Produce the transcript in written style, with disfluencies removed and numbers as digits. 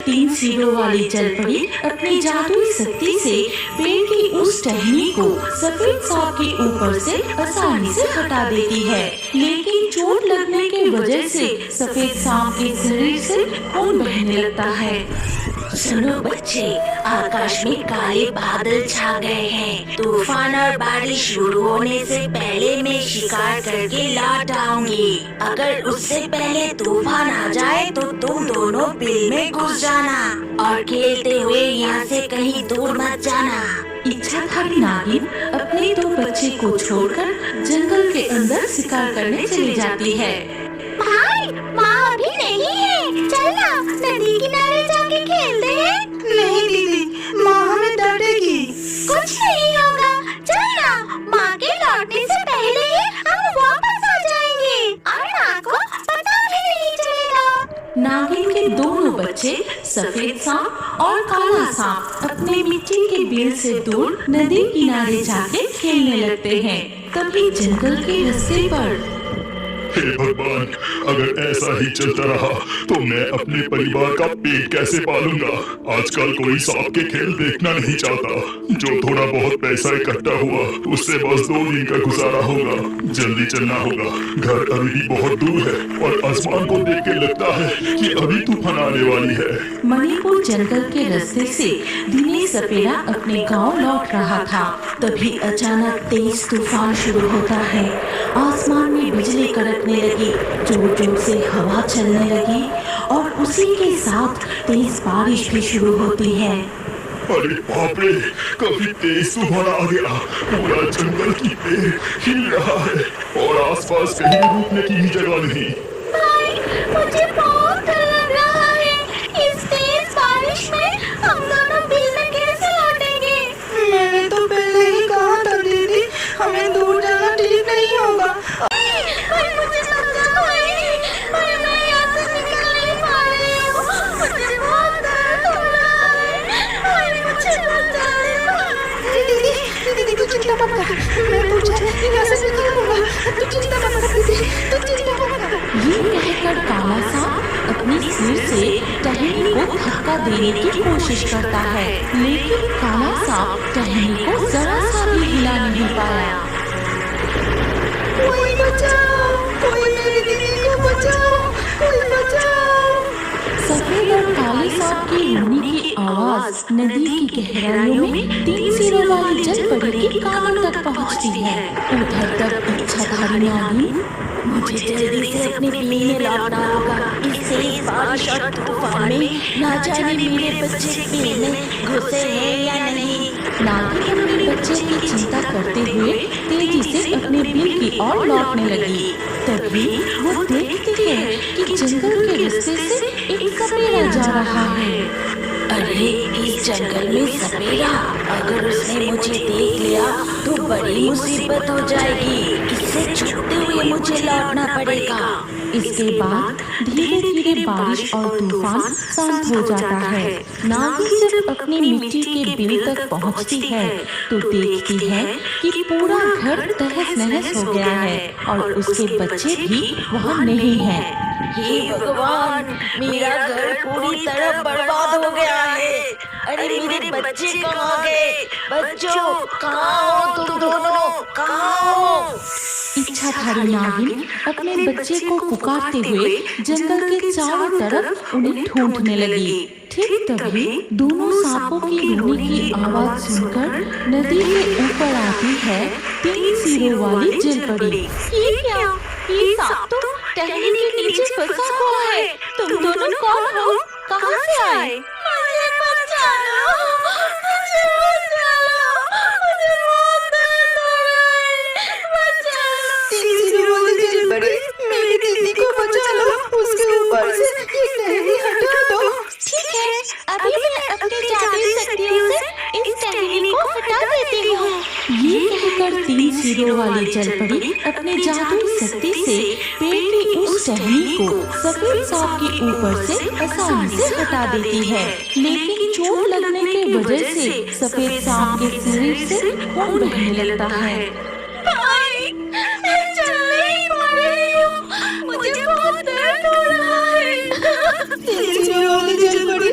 तीन सिरों वाली जलपरी अपनी जादुई शक्ति से पेड़ की उस टहनी को सफेद सांप के ऊपर से आसानी से हटा देती है, लेकिन चोट लगने की वजह से सफेद सांप के शरीर से खून बहने लगता है। सुनो बच्चे, आकाश में काले बादल छा गए हैं। तूफान और बारिश शुरू होने से पहले मैं शिकार करके लौट आऊंगी। अगर उससे पहले तूफान आ जाए तो तुम दोनों बिल में घुस जाना और खेलते हुए यहाँ से कहीं दूर मत जाना। इच्छाधारी नागिन अपने दो बच्चे को छोड़कर जंगल के अंदर शिकार करने चली जाती है। भाई, माँ अभी नहीं है, चलना नदी किनारे जाके खेलते हैं। नहीं दीदी, माँ हमें डांटेगी। कुछ नहीं होगा, चलना, माँ के लौटने से पहले ही हम वापस आ जाएंगे और माँ को पता भी नहीं चलेगा। नागिन के दोनों बच्चे सफेद सांप और काला सांप अपने मिट्टी के बिल से दूर नदी किनारे जाके खेलने लगते हैं। तभी जंगल के रास्ते पर हे भगवान, अगर ऐसा ही चलता रहा तो मैं अपने परिवार का पेट कैसे पालूंगा। आजकल कोई सांप के खेल देखना नहीं चाहता। जो थोड़ा बहुत पैसा इकट्ठा हुआ उससे बस 2 दिन का गुजारा होगा। जल्दी चलना होगा, घर अभी भी बहुत दूर है और आसमान को देख के लगता है कि अभी तूफान आने वाली है। मणिपुर जंगल के रास्ते से दिनेश सपेरा अपने गांव लौट रहा था। तभी अचानक तेज तूफान शुरू होता है। आसमान में बिजली कड़कने लगी, जोर जोर से हवा चलने लगी और उसी के साथ तेज बारिश भी शुरू होती है। अरे बाप रे, काफी तेज तूफान आ गया। पूरा जंगल की पेड़ हिल रहा है और आसपास कहीं रुकने की भी जगह नहीं। भाई, मुझे बहुत डर लग रहा है। इस तेज बारिश में हम दोनों बिल में कैसे लौटेंगे? मैंने तो पहले ही कहा था दीदी, हमें दूर जाना ठीक नहीं होगा। मुझे समझाओ, मैं यहाँ से निकल नहीं पा रही हूँ। मुझे बहुत दर्द हो रहा है। मुझे बताइए। दीदी तू चिंता मत कर, मैं तुझे यहाँ से निकालूंगा। तू चिंता मत कर दीदी, तू चिंता मत कर। ये कहकर काला सांप अपनी सिर से टहनी को धक्का देने की कोशिश करता है, लेकिन काला सांप टहनी को जरा सा भी हिला नहीं पाया। कोई बचाओ, कोई मेरी दीदी को बचाओ, कोई बचाओ। सफेद और काले सांप की रोने की आवाज नदी की गहराइयों में 3 सिरों वाली जलपरी के कानों तक पहुंचती है। उधर तक इच्छाधारी नागिन मुझे जल्दी से अपने बिल में लौटना होगा। इस तेज बारिश और तूफान में ना जाने मेरे बच्चे बिल में घुसे हैं या नहीं। नागिन अपने बच्चे की चिंता करते हुए तेजी से अपने बिल की ओर लौटने लगी। तभी वो देखती है कि जंगल के रास्ते से एक सपेरा जा रहा है। अरे इस जंगल में सपेरा, अगर उसने मुझे देख लिया तो बड़ी मुसीबत हो जाएगी। इससे छूटते हुए मुझे लौटना पड़ेगा। इसके बाद धीरे धीरे बारिश और तूफान शांत हो जाता है। नागिन जब अपनी मिट्टी के बिल तक पहुंचती है तो देखती है कि पूरा घर तहस नहस हो गया है और उसके बच्चे भी वहाँ नहीं हैं। हे भगवान, मेरा घर पूरी तरह बर्बाद हो गया है। अरे मेरे बच्चे कहाँ गए? बच्चों, कहाँ हो तुम दोनों? कहाँ हो? इच्छाधारी नागिन अपने बच्चे को पुकारते हुए जंगल के चारों तरफ उन्हें ढूंढने लगी। ठीक तभी दोनों सांपों की रोने की आवाज सुनकर नदी के ऊपर आती है 3 सिरों वाली जलपरी। ये क्या? ये सांप तो टहनी के नीचे फंसा हुआ है। तुम दोनों कौन हो? कहाँ से आए? मुझे बचा लो, मुझे बचा लो, मुझे बहुत दर्द हो रहा है, बचा लो। 3 सिरों वाली जलपरी, मेरी दीदी को बचा लो, उसके ऊपर से ये टहनी हटा दो। ठीक है, अभी मैं अपनी जादुई शक्तियों से इस टहनी को हटा देती हूँ। ये कहकर 3 सिरों वाली जलपरी अपने जादुई शक्ति से पेड़ की उस टहनी को सफेद सांप के ऊपर से आसानी से हटा देती है, लेकिन चोट लगने की वजह से सफेद सांप के शरीर से खून बहने लगता है। भाई, मैं चल नहीं पा रही हूँ, मुझे बहुत दर्द हो रहा है। 3 सिरों वाली जलपरी,